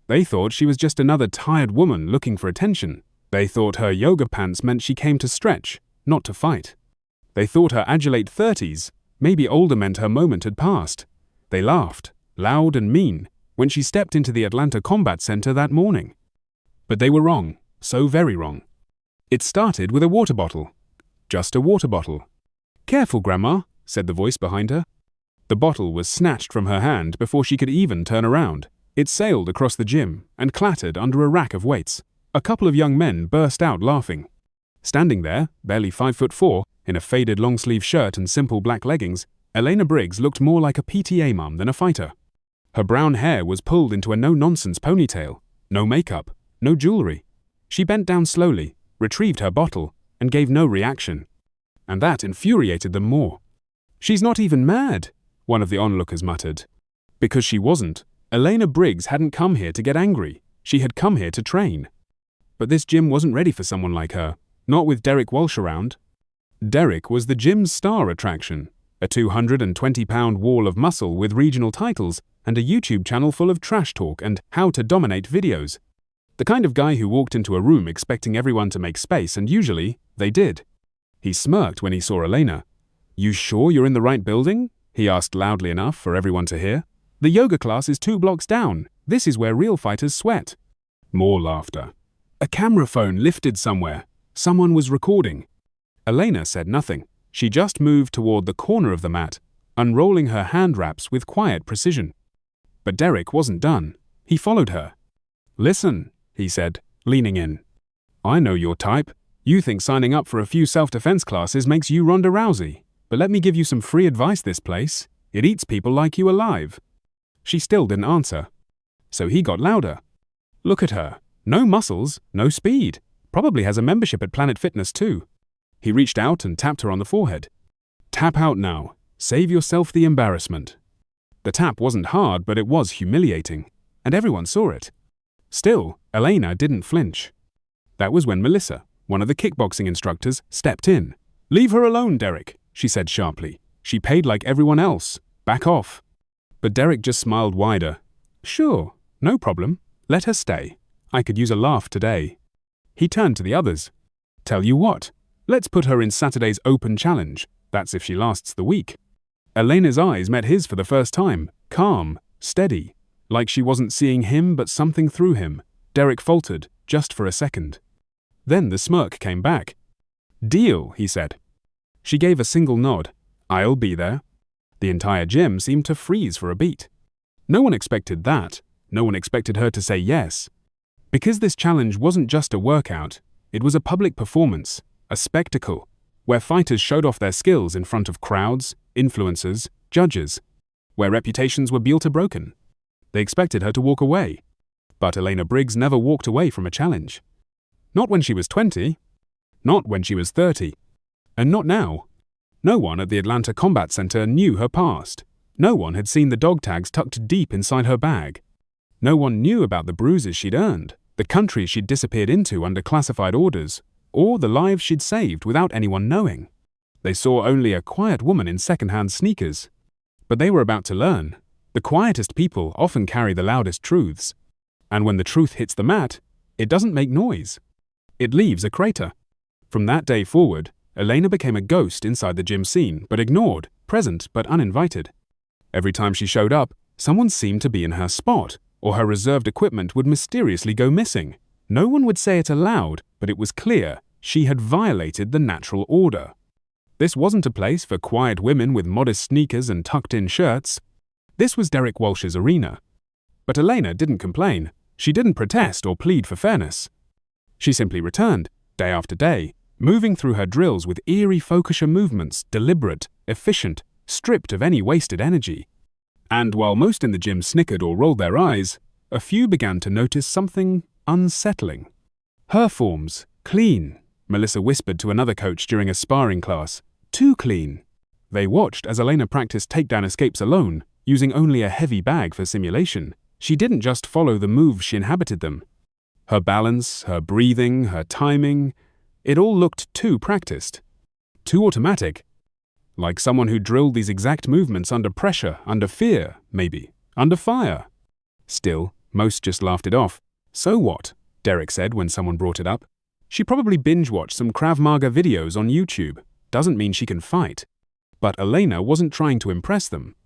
They thought she was just another tired woman looking for attention. They thought her yoga pants meant she came to stretch, not to fight. They thought her adulate 30s, maybe older, meant her moment had passed. They laughed, loud and mean, when she stepped into the Atlanta Combat Center that morning. But they were wrong, so very wrong. It started with a water bottle. Just a water bottle. "Careful, Grandma," said the voice behind her. The bottle was snatched from her hand before she could even turn around. It sailed across the gym and clattered under a rack of weights. A couple of young men burst out laughing. Standing there, barely 5'4", in a faded long-sleeve shirt and simple black leggings, Elena Briggs looked more like a PTA mum than a fighter. Her brown hair was pulled into a no-nonsense ponytail. No makeup, no jewelry. She bent down slowly, retrieved her bottle, and gave no reaction. And that infuriated them more. "She's not even mad," one of the onlookers muttered. Because she wasn't. Elena Briggs hadn't come here to get angry. She had come here to train. But this gym wasn't ready for someone like her, not with Derek Walsh around. Derek was the gym's star attraction, a 220-pound wall of muscle with regional titles and a YouTube channel full of trash talk and how to dominate videos. The kind of guy who walked into a room expecting everyone to make space, and usually, they did. He smirked when he saw Elena. "You sure you're in the right building?" he asked loudly enough for everyone to hear. "The yoga class is 2 blocks down. This is where real fighters sweat." More laughter. A camera phone lifted somewhere. Someone was recording. Elena said nothing. She just moved toward the corner of the mat, unrolling her hand wraps with quiet precision. But Derek wasn't done. He followed her. "Listen," he said, leaning in. "I know your type. You think signing up for a few self-defense classes makes you Ronda Rousey. But let me give you some free advice. This place, it eats people like you alive." She still didn't answer. So he got louder. "Look at her. No muscles, no speed. Probably has a membership at Planet Fitness too." He reached out and tapped her on the forehead. "Tap out now. Save yourself the embarrassment." The tap wasn't hard, but it was humiliating, and everyone saw it. Still, Elena didn't flinch. That was when Melissa, one of the kickboxing instructors, stepped in. "Leave her alone, Derek," she said sharply. "She paid like everyone else. Back off." But Derek just smiled wider. "Sure, no problem. Let her stay. I could use a laugh today." He turned to the others. "Tell you what, let's put her in Saturday's open challenge. That's if she lasts the week." Elena's eyes met his for the first time, calm, steady, like she wasn't seeing him but something through him. Derek faltered, just for a second. Then the smirk came back. "Deal," he said. She gave a single nod. "I'll be there." The entire gym seemed to freeze for a beat. No one expected that. No one expected her to say yes. Because this challenge wasn't just a workout, it was a public performance, a spectacle, where fighters showed off their skills in front of crowds, influencers, judges, where reputations were built or broken. They expected her to walk away. But Elena Briggs never walked away from a challenge. Not when she was 20. Not when she was 30. And not now. No one at the Atlanta Combat Center knew her past. No one had seen the dog tags tucked deep inside her bag. No one knew about the bruises she'd earned, the countries she'd disappeared into under classified orders, or the lives she'd saved without anyone knowing. They saw only a quiet woman in second-hand sneakers. But they were about to learn. The quietest people often carry the loudest truths. And when the truth hits the mat, it doesn't make noise. It leaves a crater. From that day forward, Elena became a ghost inside the gym scene, but ignored, present but uninvited. Every time she showed up, someone seemed to be in her spot, or her reserved equipment would mysteriously go missing. No one would say it aloud, but it was clear she had violated the natural order. This wasn't a place for quiet women with modest sneakers and tucked-in shirts. This was Derek Walsh's arena. But Elena didn't complain. She didn't protest or plead for fairness. She simply returned, day after day, moving through her drills with eerie focusher movements, deliberate, efficient, stripped of any wasted energy. And while most in the gym snickered or rolled their eyes, a few began to notice something unsettling. "Her form's clean," Melissa whispered to another coach during a sparring class. "Too clean." They watched as Elena practiced takedown escapes alone, using only a heavy bag for simulation. She didn't just follow the moves, she inhabited them. Her balance, her breathing, her timing, it all looked too practiced. Too automatic. Like someone who drilled these exact movements under pressure, under fear, maybe, under fire. Still, Most just laughed it off. So what? Derek said when someone brought it up. She probably binge-watched some Krav Maga videos on YouTube. Doesn't mean she can fight. But Elena wasn't trying to impress them.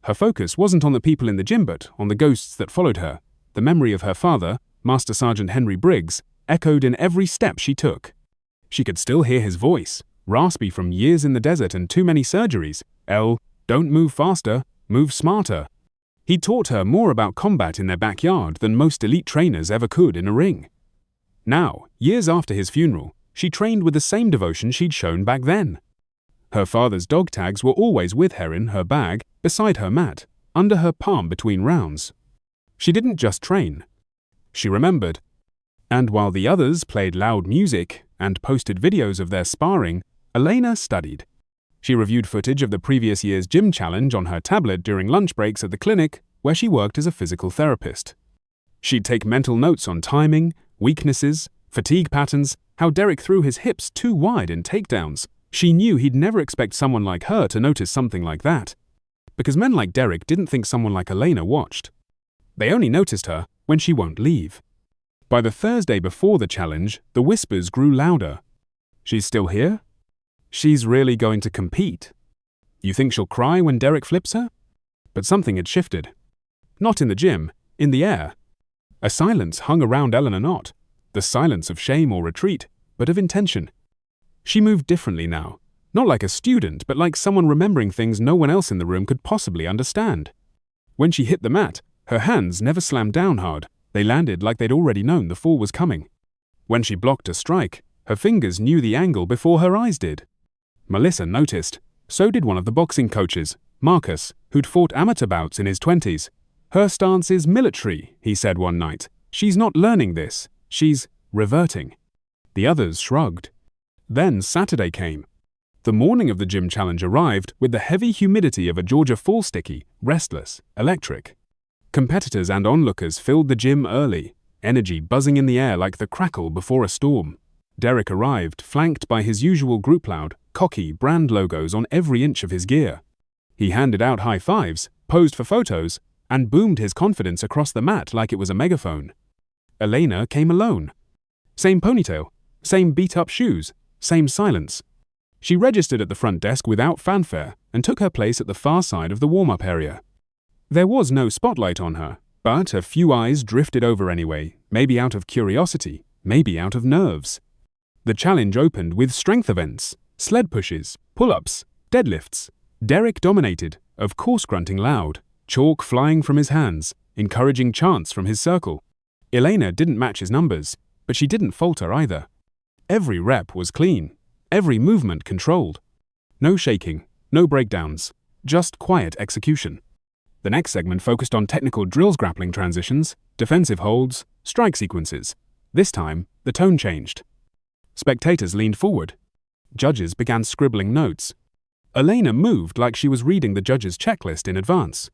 Her focus wasn't on the people in the gym but on the ghosts that followed her. The memory of her father, Master Sergeant Henry Briggs, echoed in every step she took. She could still hear his voice, raspy from years in the desert and too many surgeries. Don't move faster, move smarter. He taught her more about combat in their backyard than most elite trainers ever could in a ring. Now, years after his funeral, she trained with the same devotion she'd shown back then. Her father's dog tags were always with her in her bag, beside her mat, under her palm between rounds. She didn't just train. She remembered. And while the others played loud music and posted videos of their sparring, Elena studied. She reviewed footage of the previous year's gym challenge on her tablet during lunch breaks at the clinic where she worked as a physical therapist. She'd take mental notes on timing, weaknesses, fatigue patterns, how Derek threw his hips too wide in takedowns. She knew he'd never expect someone like her to notice something like that. Because men like Derek didn't think someone like Elena watched. They only noticed her when she won't leave. By the Thursday before the challenge, the whispers grew louder. She's still here? She's really going to compete. You think she'll cry when Derek flips her? But something had shifted. Not in the gym, in the air. A silence hung around Eleanor, not the silence of shame or retreat, but of intention. She moved differently now, not like a student, but like someone remembering things no one else in the room could possibly understand. When she hit the mat, her hands never slammed down hard. They landed like they'd already known the fall was coming. When she blocked a strike, her fingers knew the angle before her eyes did. Melissa noticed. So did one of the boxing coaches, Marcus, who'd fought amateur bouts in his 20s. Her stance is military, he said one night. She's not learning this. She's reverting. The others shrugged. Then Saturday came. The morning of the gym challenge arrived with the heavy humidity of a Georgia fall sticky, restless, electric. Competitors and onlookers filled the gym early, energy buzzing in the air like the crackle before a storm. Derek arrived, flanked by his usual group loud, cocky brand logos on every inch of his gear. He handed out high fives, posed for photos, and boomed his confidence across the mat like it was a megaphone. Elena came alone. Same ponytail, same beat-up shoes, same silence. She registered at the front desk without fanfare and took her place at the far side of the warm-up area. There was no spotlight on her, but a few eyes drifted over anyway, maybe out of curiosity, maybe out of nerves. The challenge opened with strength events, sled pushes, pull-ups, deadlifts. Derek dominated, of course grunting loud, chalk flying from his hands, encouraging chants from his circle. Elena didn't match his numbers, but she didn't falter either. Every rep was clean, every movement controlled. No shaking, no breakdowns, just quiet execution. The next segment focused on technical drills, grappling transitions, defensive holds, strike sequences. This time, the tone changed. Spectators leaned forward. Judges began scribbling notes. Elena moved like she was reading the judge's checklist in advance.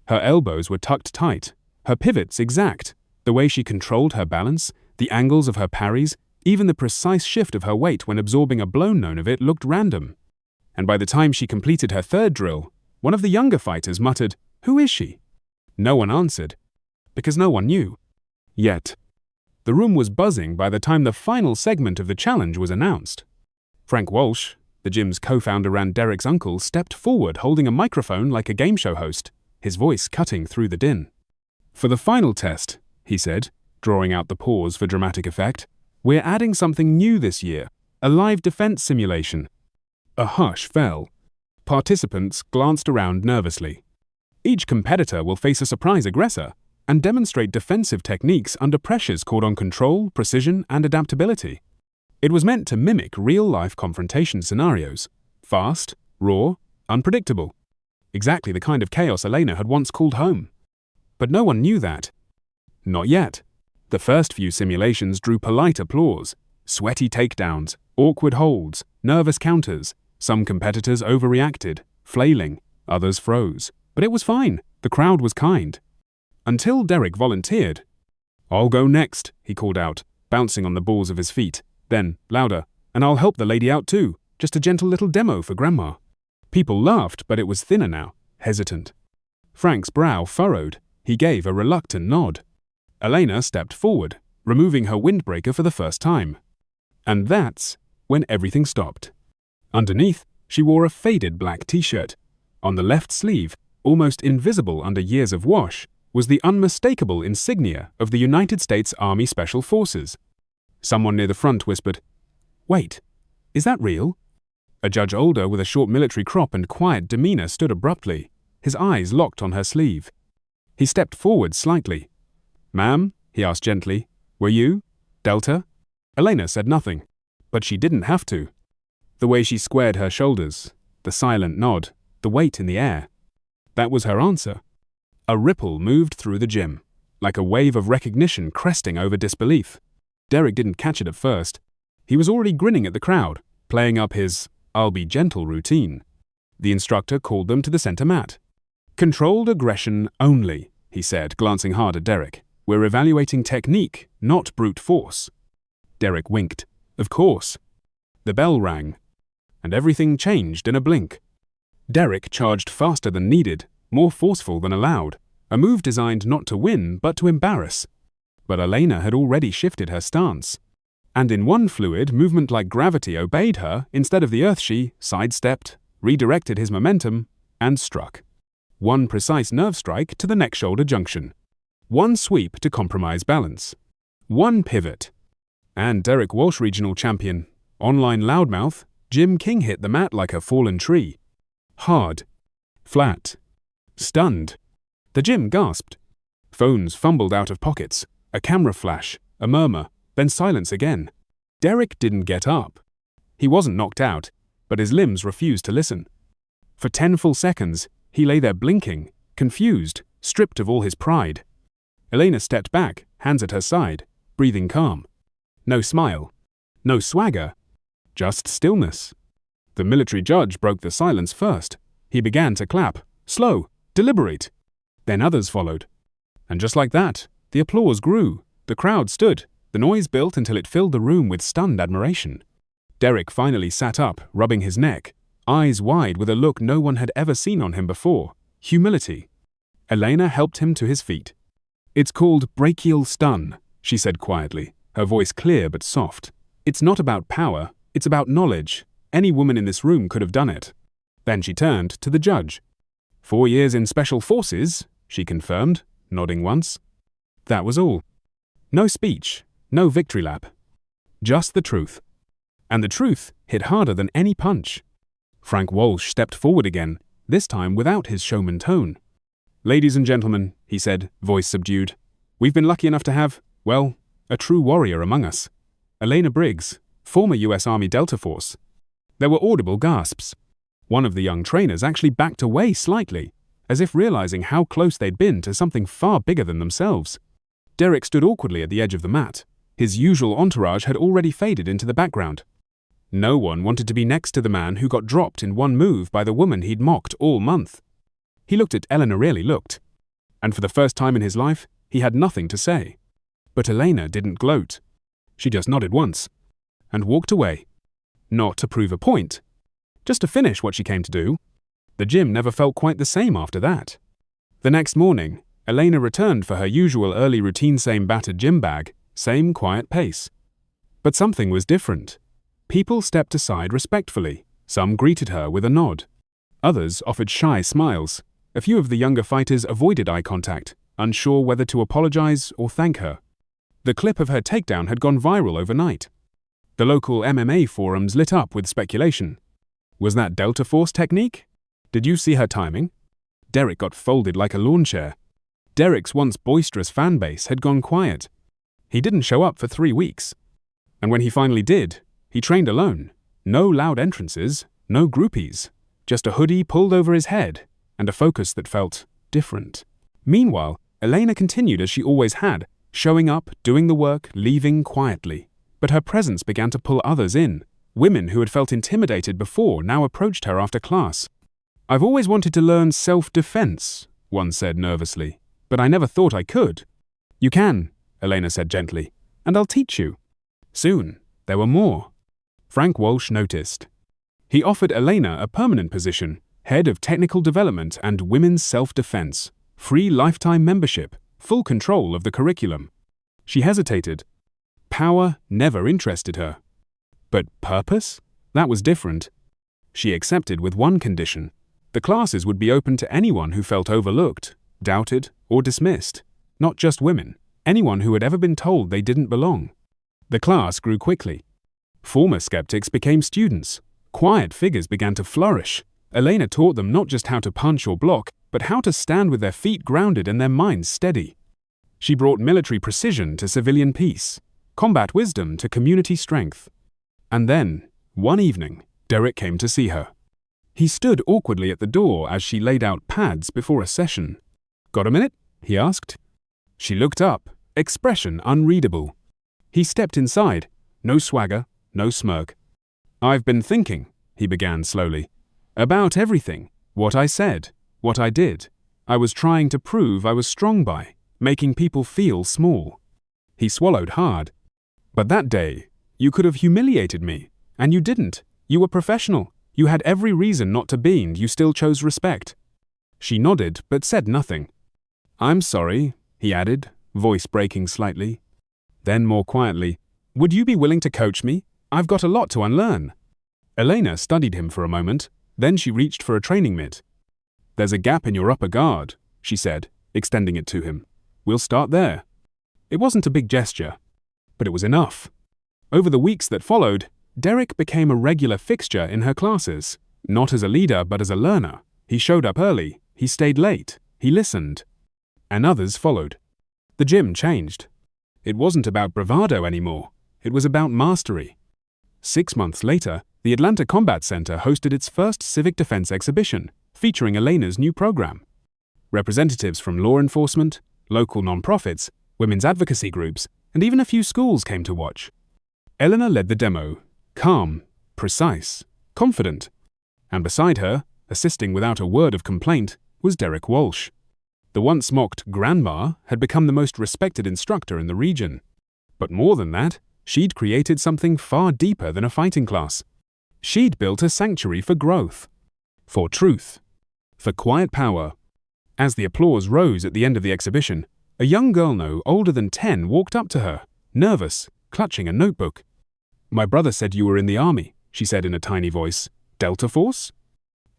Her elbows were tucked tight, her pivots exact, the way she controlled her balance, the angles of her parries, even the precise shift of her weight when absorbing a blow known of it looked random. And by the time she completed her third drill, one of the younger fighters muttered, "Who is she?" No one answered, because no one knew. Yet, the room was buzzing by the time the final segment of the challenge was announced. Frank Walsh, the gym's co-founder and Derek's uncle, stepped forward holding a microphone like a game show host, his voice cutting through the din. "For the final test," he said, drawing out the pause for dramatic effect, "we're adding something new this year, a live defense simulation." A hush fell. Participants glanced around nervously. Each competitor will face a surprise aggressor and demonstrate defensive techniques under pressures called on control, precision, and adaptability. It was meant to mimic real-life confrontation scenarios, fast, raw, unpredictable. Exactly the kind of chaos Elena had once called home. But no one knew that. Not yet. The first few simulations drew polite applause, sweaty takedowns, awkward holds, nervous counters. Some competitors overreacted, flailing, others froze. But it was fine. The crowd was kind. Until Derek volunteered. "I'll go next," he called out, bouncing on the balls of his feet. Then, louder, "And I'll help the lady out too. Just a gentle little demo for Grandma." People laughed, but it was thinner now, hesitant. Frank's brow furrowed. He gave a reluctant nod. Elena stepped forward, removing her windbreaker for the first time. And that's when everything stopped. Underneath, she wore a faded black t-shirt. On the left sleeve, almost invisible under years of wash, was the unmistakable insignia of the United States Army Special Forces. Someone near the front whispered, "Wait, is that real?" A judge older with a short military crop and quiet demeanor stood abruptly, his eyes locked on her sleeve. He stepped forward slightly. "Ma'am," he asked gently, "were you Delta?" Elena said nothing, but she didn't have to. The way she squared her shoulders, the silent nod, the weight in the air. That was her answer. A ripple moved through the gym, like a wave of recognition cresting over disbelief. Derek didn't catch it at first. He was already grinning at the crowd, playing up his "I'll be gentle" routine. The instructor called them to the center mat. "Controlled aggression only," he said, glancing hard at Derek. "We're evaluating technique, not brute force." Derek winked. Of course. The bell rang, and everything changed in a blink. Derek charged faster than needed, more forceful than allowed, a move designed not to win but to embarrass. But Elena had already shifted her stance. And in one fluid movement like gravity obeyed her instead of the earth, she sidestepped, redirected his momentum, and struck. One precise nerve strike to the neck-shoulder junction. One sweep to compromise balance. One pivot. And Derek Walsh, regional champion, online loudmouth, Jim King hit the mat like a fallen tree. Hard. Flat. Stunned. The gym gasped. Phones fumbled out of pockets, a camera flash, a murmur, then silence again. Derek didn't get up. He wasn't knocked out, but his limbs refused to listen. For 10 full seconds, he lay there blinking, confused, stripped of all his pride. Elena stepped back, hands at her side, breathing calm. No smile. No swagger. Just stillness. The military judge broke the silence first. He began to clap, slow, deliberate. Then others followed. And just like that, the applause grew. The crowd stood. The noise built until it filled the room with stunned admiration. Derek finally sat up, rubbing his neck, eyes wide with a look no one had ever seen on him before. Humility. Elena helped him to his feet. "It's called brachial stun," she said quietly, her voice clear but soft. "It's not about power, it's about knowledge. Any woman in this room could have done it." Then she turned to the judge. 4 years in Special Forces, she confirmed, nodding once. That was all. No speech, no victory lap. Just the truth. And the truth hit harder than any punch. Frank Walsh stepped forward again, this time without his showman tone. "Ladies and gentlemen," he said, voice subdued, "we've been lucky enough to have, well, a true warrior among us. Elena Briggs, former US Army Delta Force." There were audible gasps. One of the young trainers actually backed away slightly, as if realizing how close they'd been to something far bigger than themselves. Derek stood awkwardly at the edge of the mat. His usual entourage had already faded into the background. No one wanted to be next to the man who got dropped in one move by the woman he'd mocked all month. He looked at Elena, really looked. And for the first time in his life, he had nothing to say. But Elena didn't gloat. She just nodded once, and walked away. Not to prove a point, just to finish what she came to do. The gym never felt quite the same after that. The next morning, Elena returned for her usual early routine, same battered gym bag, same quiet pace. But something was different. People stepped aside respectfully. Some greeted her with a nod. Others offered shy smiles. A few of the younger fighters avoided eye contact, unsure whether to apologize or thank her. The clip of her takedown had gone viral overnight. The local MMA forums lit up with speculation. Was that Delta Force technique? Did you see her timing? Derek got folded like a lawn chair. Derek's once boisterous fan base had gone quiet. He didn't show up for 3 weeks. And when he finally did, he trained alone. No loud entrances, no groupies. Just a hoodie pulled over his head, and a focus that felt different. Meanwhile, Elena continued as she always had, showing up, doing the work, leaving quietly. But her presence began to pull others in. Women who had felt intimidated before now approached her after class. "I've always wanted to learn self-defense," one said nervously, "but I never thought I could." "You can," Elena said gently, "and I'll teach you." Soon, there were more. Frank Walsh noticed. He offered Elena a permanent position, head of technical development and women's self-defense, free lifetime membership, full control of the curriculum. She hesitated. Power never interested her. But purpose? That was different. She accepted with one condition. The classes would be open to anyone who felt overlooked, doubted, or dismissed. Not just women, anyone who had ever been told they didn't belong. The class grew quickly. Former skeptics became students. Quiet figures began to flourish. Elena taught them not just how to punch or block, but how to stand with their feet grounded and their minds steady. She brought military precision to civilian peace, combat wisdom to community strength. And then, one evening, Derek came to see her. He stood awkwardly at the door as she laid out pads before a session. "Got a minute?" he asked. She looked up, expression unreadable. He stepped inside, no swagger, no smirk. "I've been thinking," he began slowly, "about everything, what I said, what I did. I was trying to prove I was strong by, making people feel small." He swallowed hard. "But that day, you could have humiliated me, and you didn't. You were professional. You had every reason not to be, and you still chose respect." She nodded, but said nothing. "I'm sorry," he added, voice breaking slightly. Then more quietly, "Would you be willing to coach me? I've got a lot to unlearn." Elena studied him for a moment, then she reached for a training mitt. "There's a gap in your upper guard," she said, extending it to him. "We'll start there." It wasn't a big gesture, but it was enough. Over the weeks that followed, Derek became a regular fixture in her classes, not as a leader but as a learner. He showed up early, he stayed late, he listened. And others followed. The gym changed. It wasn't about bravado anymore, it was about mastery. 6 months later, the Atlanta Combat Center hosted its first civic defense exhibition, featuring Elena's new program. Representatives from law enforcement, local nonprofits, women's advocacy groups, and even a few schools came to watch. Elena led the demo, calm, precise, confident. And beside her, assisting without a word of complaint, was Derek Walsh. The once mocked grandma had become the most respected instructor in the region. But more than that, she'd created something far deeper than a fighting class. She'd built a sanctuary for growth, for truth, for quiet power. As the applause rose at the end of the exhibition, a young girl no older than 10 walked up to her, nervous, clutching a notebook. "My brother said you were in the army," she said in a tiny voice. "Delta Force?"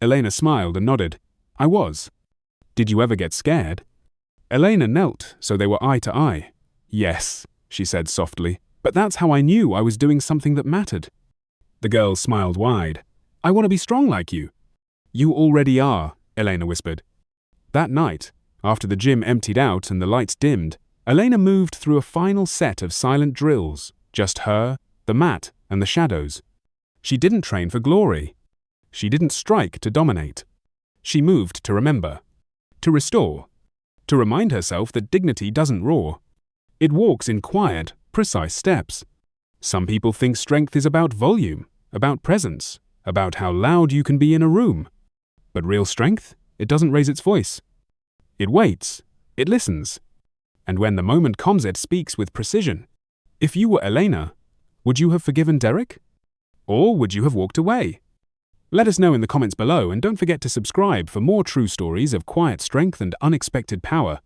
Elena smiled and nodded. "I was." "Did you ever get scared?" Elena knelt so they were eye to eye. "Yes," she said softly, "but that's how I knew I was doing something that mattered." The girl smiled wide. "I want to be strong like you." "You already are," Elena whispered. That night, after the gym emptied out and the lights dimmed, Elena moved through a final set of silent drills, just her, the mat, and the shadows. She didn't train for glory. She didn't strike to dominate. She moved to remember, to restore, to remind herself that dignity doesn't roar. It walks in quiet, precise steps. Some people think strength is about volume, about presence, about how loud you can be in a room. But real strength, it doesn't raise its voice. It waits, it listens. And when the moment comes, it speaks with precision. If you were Elena, would you have forgiven Derek? Or would you have walked away? Let us know in the comments below, and don't forget to subscribe for more true stories of quiet strength and unexpected power.